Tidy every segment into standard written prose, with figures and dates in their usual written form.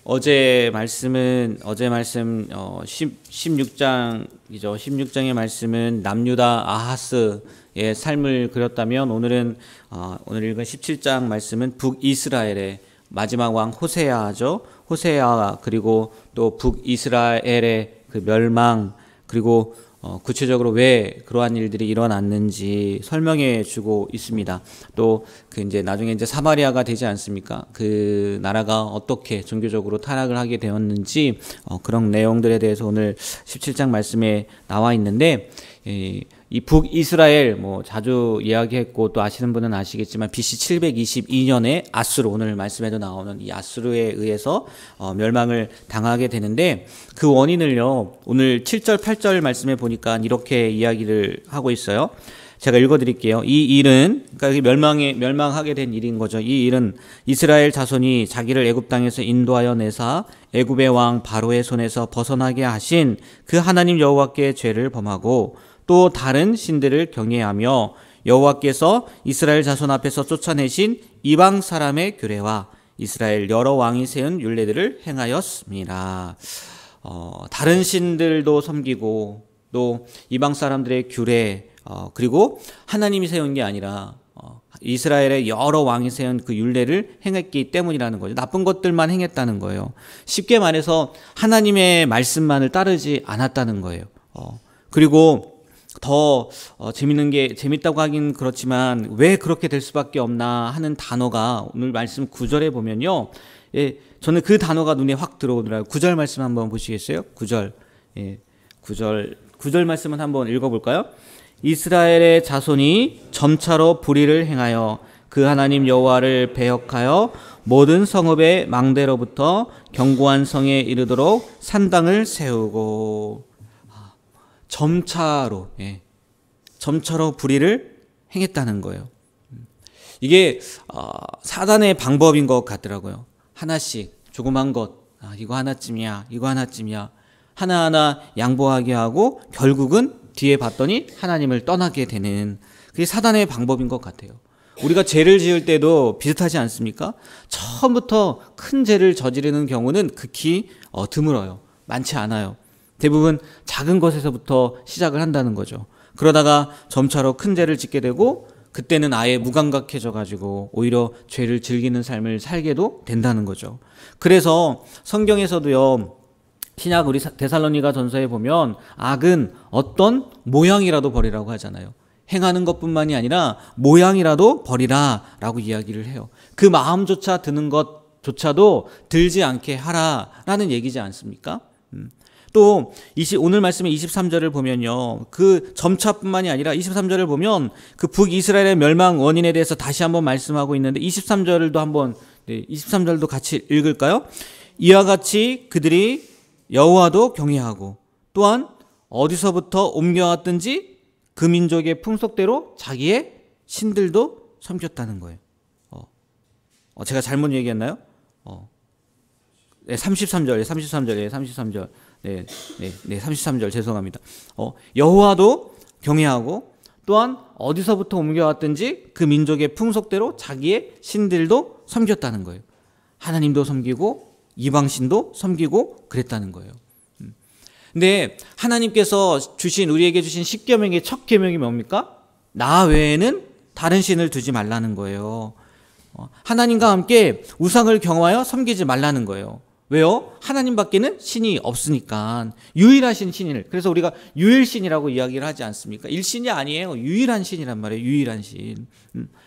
어제 말씀 16장이죠. 16장의 말씀은 남유다 아하스의 삶을 그렸다면 오늘 읽은 17장 말씀은 북이스라엘의 마지막 왕 호세아죠. 호세아 그리고 또 북이스라엘의 그 멸망 그리고 구체적으로 왜 그러한 일들이 일어났는지 설명해 주고 있습니다. 또 그 이제 나중에 이제 사마리아가 되지 않습니까? 그 나라가 어떻게 종교적으로 타락을 하게 되었는지 그런 내용들에 대해서 오늘 17장 말씀에 나와 있는데 이 북이스라엘 자주 이야기했고 또 아시는 분은 아시겠지만 BC 722년에 아수르 오늘 말씀에도 나오는 이 아수르에 의해서 멸망을 당하게 되는데 그 원인을요 오늘 7절 8절 말씀에 보니까 이렇게 이야기를 하고 있어요. 제가 읽어드릴게요. 이 일은 그러니까 멸망하게 된 일인 거죠. 이 일은 이스라엘 자손이 자기를 애굽 땅에서 인도하여 내사 애굽의 왕 바로의 손에서 벗어나게 하신 그 하나님 여호와께 죄를 범하고 또 다른 신들을 경외하며 여호와께서 이스라엘 자손 앞에서 쫓아내신 이방 사람의 규례와 이스라엘 여러 왕이 세운 율례들을 행하였습니다. 다른 신들도 섬기고 또 이방 사람들의 규례 그리고 하나님이 세운 게 아니라 이스라엘의 여러 왕이 세운 그 율례를 행했기 때문이라는 거죠. 나쁜 것들만 행했다는 거예요. 쉽게 말해서 하나님의 말씀만을 따르지 않았다는 거예요. 그리고 더 재밌다고 하긴 그렇지만 왜 그렇게 될 수밖에 없나 하는 단어가 오늘 말씀 9절에 보면요. 저는 그 단어가 눈에 확 들어오더라고요. 9절 말씀 한번 보시겠어요? 9절. 9절 말씀은 한번 읽어볼까요? 이스라엘의 자손이 점차로 불의를 행하여 그 하나님 여호와를 배역하여 모든 성읍의 망대로부터 견고한 성에 이르도록 산당을 세우고 점차로 불의를 행했다는 거예요. 이게 사단의 방법인 것 같더라고요. 하나씩 조그만 것 이거 하나쯤이야 하나하나 양보하게 하고 결국은 뒤에 봤더니 하나님을 떠나게 되는 그게 사단의 방법인 것 같아요. 우리가 죄를 지을 때도 비슷하지 않습니까? 처음부터 큰 죄를 저지르는 경우는 극히 드물어요. 많지 않아요. 대부분 작은 것에서부터 시작을 한다는 거죠. 그러다가 점차로 큰 죄를 짓게 되고 그때는 아예 무감각해져 가지고 오히려 죄를 즐기는 삶을 살게도 된다는 거죠. 그래서 성경에서도요. 신약 우리 데살로니가 전서에 보면 악은 어떤 모양이라도 버리라고 하잖아요. 행하는 것뿐만이 아니라 모양이라도 버리라라고 이야기를 해요. 그 마음조차 드는 것조차도 들지 않게 하라라는 얘기지 않습니까? 또 오늘 말씀의 23절을 보면요. 그 점차뿐만이 아니라 23절을 보면 그 북이스라엘의 멸망 원인에 대해서 다시 한번 말씀하고 있는데 23절도 같이 읽을까요? 이와 같이 그들이 여호와도 경외하고 또한 어디서부터 옮겨왔든지 그 민족의 풍속대로 자기의 신들도 섬겼다는 거예요. 제가 잘못 얘기했나요? 33절. 33절 죄송합니다. 여호와도 경외하고 또한 어디서부터 옮겨왔든지 그 민족의 풍속대로 자기의 신들도 섬겼다는 거예요. 하나님도 섬기고 이방신도 섬기고 그랬다는 거예요. 근데 하나님께서 우리에게 주신 10계명의 첫 계명이 뭡니까? 나 외에는 다른 신을 두지 말라는 거예요. 하나님과 함께 우상을 경화하여 섬기지 말라는 거예요. 왜요? 하나님밖에는 신이 없으니까. 유일하신 신을. 그래서 우리가 유일신이라고 이야기를 하지 않습니까? 일신이 아니에요. 유일한 신이란 말이에요. 유일한 신.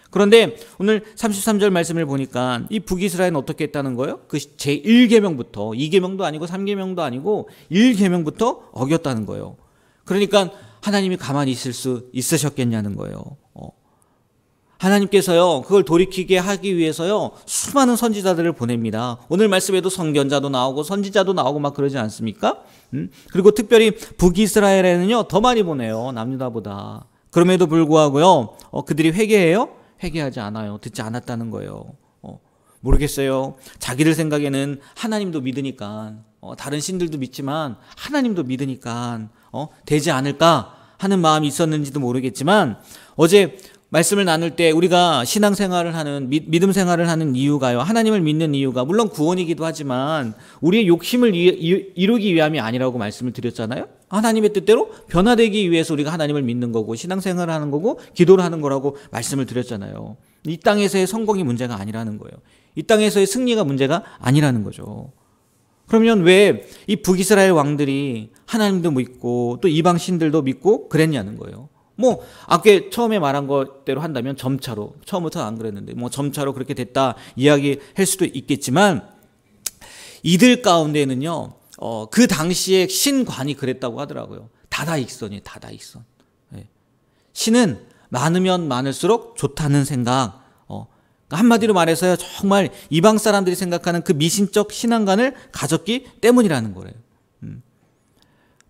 그런데 오늘 33절 말씀을 보니까 이 북이스라엘은 어떻게 했다는 거예요? 그 제1계명부터 2계명도 아니고 3계명도 아니고 1계명부터 어겼다는 거예요. 그러니까 하나님이 가만히 있을 수 있으셨겠냐는 거예요. 하나님께서요 그걸 돌이키게 하기 위해서요 수많은 선지자들을 보냅니다. 오늘 말씀에도 선견자도 나오고 선지자도 나오고 막 그러지 않습니까? 그리고 특별히 북이스라엘에는요 더 많이 보내요. 남유다보다. 그럼에도 불구하고요 그들이 회개해요? 회개하지 않아요. 듣지 않았다는 거예요. 모르겠어요. 자기들 생각에는 하나님도 믿으니까 다른 신들도 믿지만 하나님도 믿으니까 되지 않을까 하는 마음이 있었는지도 모르겠지만 어제 말씀을 나눌 때 우리가 신앙생활을 하는 믿음 생활을 하는 이유가요. 하나님을 믿는 이유가 물론 구원이기도 하지만 우리의 욕심을 이루기 위함이 아니라고 말씀을 드렸잖아요. 하나님의 뜻대로 변화되기 위해서 우리가 하나님을 믿는 거고 신앙생활을 하는 거고 기도를 하는 거라고 말씀을 드렸잖아요. 이 땅에서의 성공이 문제가 아니라는 거예요. 이 땅에서의 승리가 문제가 아니라는 거죠. 그러면 왜 이 북이스라엘 왕들이 하나님도 믿고 또 이방 신들도 믿고 그랬냐는 거예요. 뭐 아까 처음에 말한 것대로 한다면 점차로, 처음부터 안 그랬는데 뭐 점차로 그렇게 됐다 이야기할 수도 있겠지만 이들 가운데는요 그 당시에 신관이 그랬다고 하더라고요. 다다익선이에요. 다다익선. 신은 많으면 많을수록 좋다는 생각. 한마디로 말해서요 정말 이방 사람들이 생각하는 그 미신적 신앙관을 가졌기 때문이라는 거예요.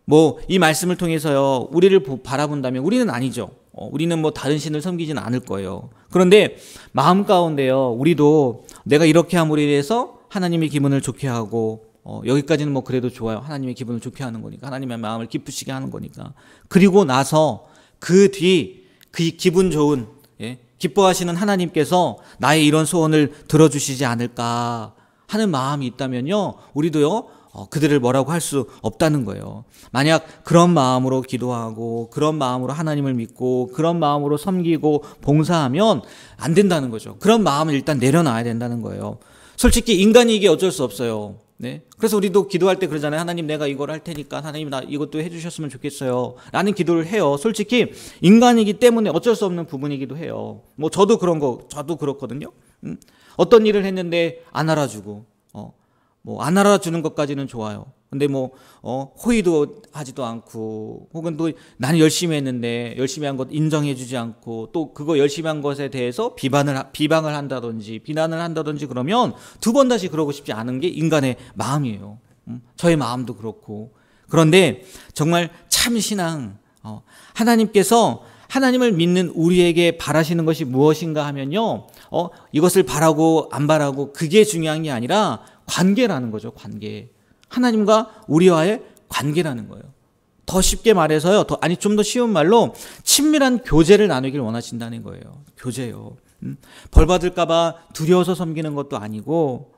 뭐 이 말씀을 통해서요 우리를 바라본다면 우리는 아니죠. 우리는 뭐 다른 신을 섬기지는 않을 거예요. 그런데 마음 가운데요 우리도 내가 이렇게 함으로 인해서 하나님의 기분을 좋게 하고 여기까지는 뭐 그래도 좋아요. 하나님의 기분을 좋게 하는 거니까, 하나님의 마음을 기쁘시게 하는 거니까. 그리고 나서 그 뒤 그 기분 좋은 기뻐하시는 하나님께서 나의 이런 소원을 들어주시지 않을까 하는 마음이 있다면요 우리도요 그들을 뭐라고 할 수 없다는 거예요. 만약 그런 마음으로 기도하고 그런 마음으로 하나님을 믿고 그런 마음으로 섬기고 봉사하면 안 된다는 거죠. 그런 마음을 일단 내려놔야 된다는 거예요. 솔직히 인간이 이게 어쩔 수 없어요. 네? 그래서 우리도 기도할 때 그러잖아요. 하나님 내가 이걸 할 테니까 하나님 나 이것도 해주셨으면 좋겠어요 라는 기도를 해요. 솔직히 인간이기 때문에 어쩔 수 없는 부분이기도 해요. 뭐 저도 그렇거든요. 어떤 일을 했는데 안 알아주고 뭐 안 알아주는 것까지는 좋아요. 근데 뭐 호의도 하지도 않고 혹은 또 나는 열심히 했는데 열심히 한 것 인정해주지 않고 또 그거 열심히 한 것에 대해서 비방을 한다든지 비난을 한다든지 그러면 두 번 다시 그러고 싶지 않은 게 인간의 마음이에요. 저의 마음도 그렇고. 그런데 정말 참 신앙 하나님께서 하나님을 믿는 우리에게 바라시는 것이 무엇인가 하면요 이것을 바라고 안 바라고 그게 중요한 게 아니라 관계라는 거죠. 관계. 하나님과 우리와의 관계라는 거예요. 더 쉽게 말해서요. 좀 더 쉬운 말로 친밀한 교제를 나누길 원하신다는 거예요. 교제요. 벌 받을까 봐 두려워서 섬기는 것도 아니고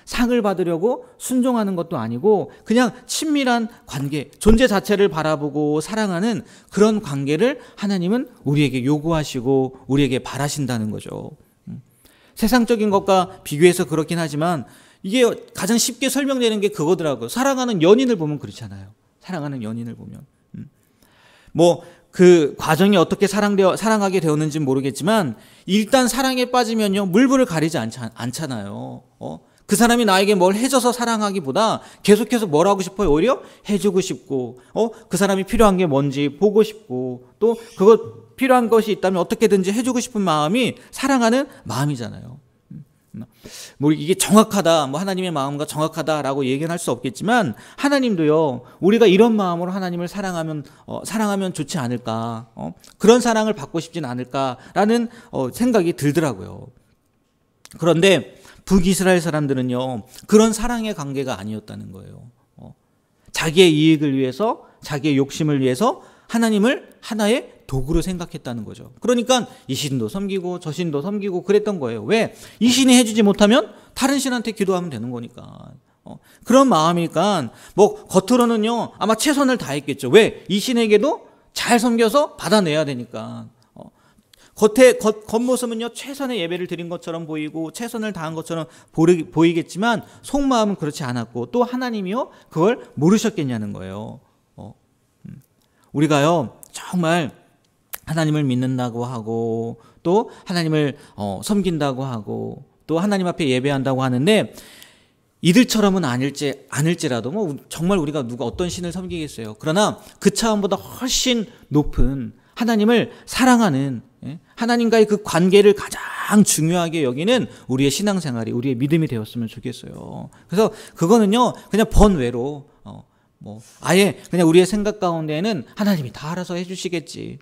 상을 받으려고 순종하는 것도 아니고 그냥 친밀한 관계, 존재 자체를 바라보고 사랑하는 그런 관계를 하나님은 우리에게 요구하시고 우리에게 바라신다는 거죠. 세상적인 것과 비교해서 그렇긴 하지만 이게 가장 쉽게 설명되는 게 그거더라고요. 사랑하는 연인을 보면 그렇잖아요. 사랑하는 연인을 보면. 뭐 그 과정이 어떻게 사랑하게 되었는지는 모르겠지만 일단 사랑에 빠지면요 물불을 가리지 않잖아요. 그 사람이 나에게 뭘 해줘서 사랑하기보다 계속해서 뭘 하고 싶어요? 오히려 해주고 싶고 그 사람이 필요한 게 뭔지 보고 싶고 또 그거 필요한 것이 있다면 어떻게든지 해주고 싶은 마음이 사랑하는 마음이잖아요. 뭐 이게 정확하다, 뭐 하나님의 마음과 정확하다라고 얘기는 할 수 없겠지만 하나님도요 우리가 이런 마음으로 하나님을 사랑하면 좋지 않을까, 그런 사랑을 받고 싶진 않을까라는 생각이 들더라고요. 그런데 북이스라엘 사람들은요 그런 사랑의 관계가 아니었다는 거예요. 자기의 이익을 위해서, 자기의 욕심을 위해서 하나님을 하나의 도구로 생각했다는 거죠. 그러니까 이 신도 섬기고 저 신도 섬기고 그랬던 거예요. 왜? 이 신이 해주지 못하면 다른 신한테 기도하면 되는 거니까. 그런 마음이니까 뭐 겉으로는요 아마 최선을 다했겠죠. 왜? 이 신에게도 잘 섬겨서 받아내야 되니까. 겉모습은요 최선의 예배를 드린 것처럼 보이고 최선을 다한 것처럼 보이겠지만 속마음은 그렇지 않았고 또 하나님이요 그걸 모르셨겠냐는 거예요. 우리가요 정말 하나님을 믿는다고 하고 또 하나님을 섬긴다고 하고 또 하나님 앞에 예배한다고 하는데 이들처럼은 아닐지라도 뭐 정말 우리가 누가 어떤 신을 섬기겠어요. 그러나 그 차원보다 훨씬 높은 하나님을 사랑하는 하나님과의 그 관계를 가장 중요하게 여기는 우리의 신앙생활이, 우리의 믿음이 되었으면 좋겠어요. 그래서 그거는요 그냥 번외로 뭐 아예 그냥 우리의 생각 가운데에는 하나님이 다 알아서 해주시겠지.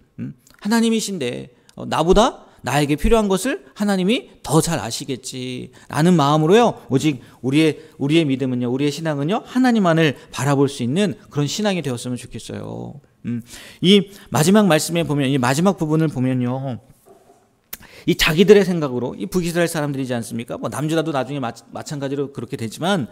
하나님이신데 나보다 나에게 필요한 것을 하나님이 더 잘 아시겠지라는 마음으로요. 오직 우리의 믿음은요, 우리의 신앙은요, 하나님만을 바라볼 수 있는 그런 신앙이 되었으면 좋겠어요. 이 마지막 말씀에 보면, 이 마지막 부분을 보면요, 이 자기들의 생각으로 이 북이스라엘 사람들이지 않습니까? 뭐 남유다도 나중에 마찬가지로 그렇게 되지만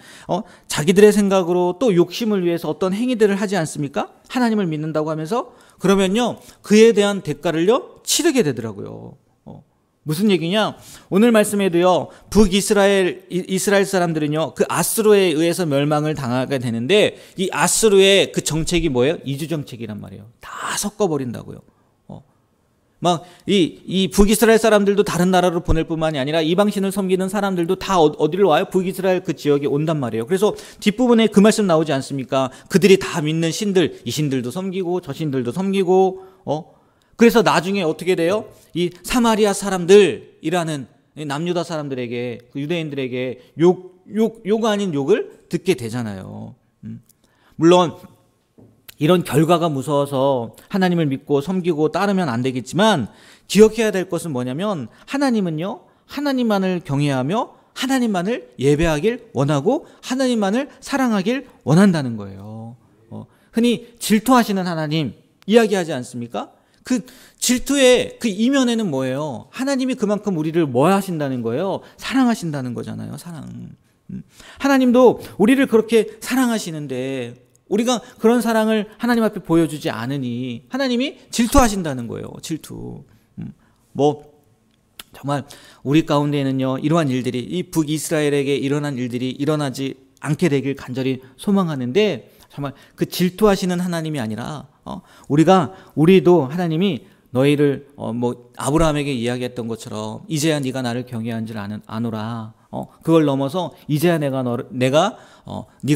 자기들의 생각으로 또 욕심을 위해서 어떤 행위들을 하지 않습니까? 하나님을 믿는다고 하면서 그러면요 그에 대한 대가를요 치르게 되더라고요. 무슨 얘기냐? 오늘 말씀에도요 이스라엘 사람들은요 그 아수르에 의해서 멸망을 당하게 되는데 이 아수르의 그 정책이 뭐예요? 이주 정책이란 말이에요. 다 섞어버린다고요. 막 이 북이스라엘 사람들도 다른 나라로 보낼 뿐만이 아니라 이방신을 섬기는 사람들도 다 어디를 와요? 북이스라엘 그 지역에 온단 말이에요. 그래서 뒷부분에 그 말씀 나오지 않습니까? 그들이 다 믿는 신들, 이 신들도 섬기고 저 신들도 섬기고 그래서 나중에 어떻게 돼요? 이 사마리아 사람들이라는 남유다 사람들에게 그 유대인들에게 욕 아닌 욕을 듣게 되잖아요. 물론 이런 결과가 무서워서 하나님을 믿고 섬기고 따르면 안 되겠지만 기억해야 될 것은 뭐냐면 하나님은요 하나님만을 경외하며 하나님만을 예배하길 원하고 하나님만을 사랑하길 원한다는 거예요. 흔히 질투하시는 하나님 이야기하지 않습니까? 그 질투의 그 이면에는 뭐예요? 하나님이 그만큼 우리를 뭐 하신다는 거예요? 사랑하신다는 거잖아요. 사랑. 하나님도 우리를 그렇게 사랑하시는데 우리가 그런 사랑을 하나님 앞에 보여주지 않으니 하나님이 질투하신다는 거예요. 질투. 정말 우리 가운데에는요 이러한 일들이 이 북이스라엘에게 일어난 일들이 일어나지 않게 되길 간절히 소망하는데 정말 그 질투하시는 하나님이 아니라 우리도 하나님이 너희를 아브라함에게 이야기했던 것처럼 이제야 네가 나를 경외한 줄 아노라. 그걸 넘어서 이제야 네가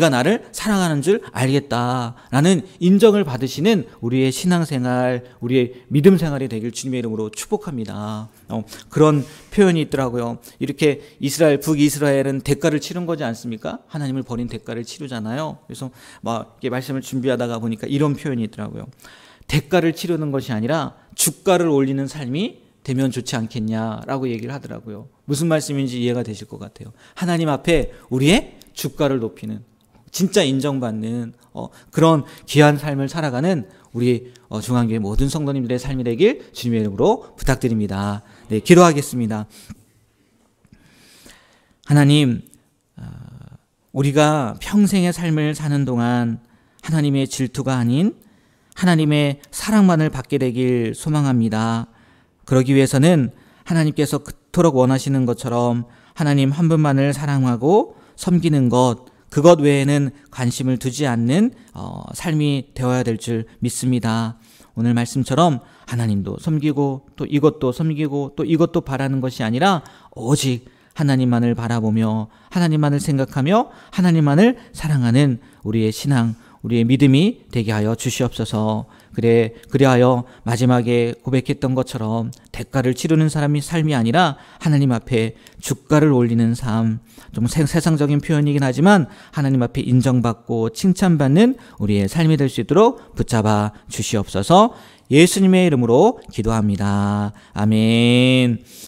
나를 사랑하는 줄 알겠다라는 인정을 받으시는 우리의 신앙생활, 우리의 믿음 생활이 되길 주님의 이름으로 축복합니다. 그런 표현이 있더라고요. 이렇게 북이스라엘은 대가를 치른 거지 않습니까? 하나님을 버린 대가를 치르잖아요. 그래서 이렇게 말씀을 준비하다가 보니까 이런 표현이 있더라고요. 대가를 치르는 것이 아니라 주가를 올리는 삶이 되면 좋지 않겠냐라고 얘기를 하더라고요. 무슨 말씀인지 이해가 되실 것 같아요. 하나님 앞에 우리의 주가를 높이는 진짜 인정받는 그런 귀한 삶을 살아가는 우리 중앙교회 모든 성도님들의 삶이 되길 주님의 이름으로 부탁드립니다. 네, 기도하겠습니다. 하나님, 우리가 평생의 삶을 사는 동안 하나님의 질투가 아닌 하나님의 사랑만을 받게 되길 소망합니다. 그러기 위해서는 하나님께서 그토록 원하시는 것처럼 하나님 한 분만을 사랑하고 섬기는 그것 외에는 관심을 두지 않는 삶이 되어야 될 줄 믿습니다. 오늘 말씀처럼 하나님도 섬기고 또 이것도 섬기고 또 이것도 바라는 것이 아니라 오직 하나님만을 바라보며 하나님만을 생각하며 하나님만을 사랑하는 우리의 신앙, 우리의 믿음이 되게 하여 주시옵소서. 그래하여 마지막에 고백했던 것처럼 대가를 치르는 삶이 아니라 하나님 앞에 주가를 올리는 삶, 좀 세상적인 표현이긴 하지만 하나님 앞에 인정받고 칭찬받는 우리의 삶이 될 수 있도록 붙잡아 주시옵소서. 예수님의 이름으로 기도합니다. 아멘.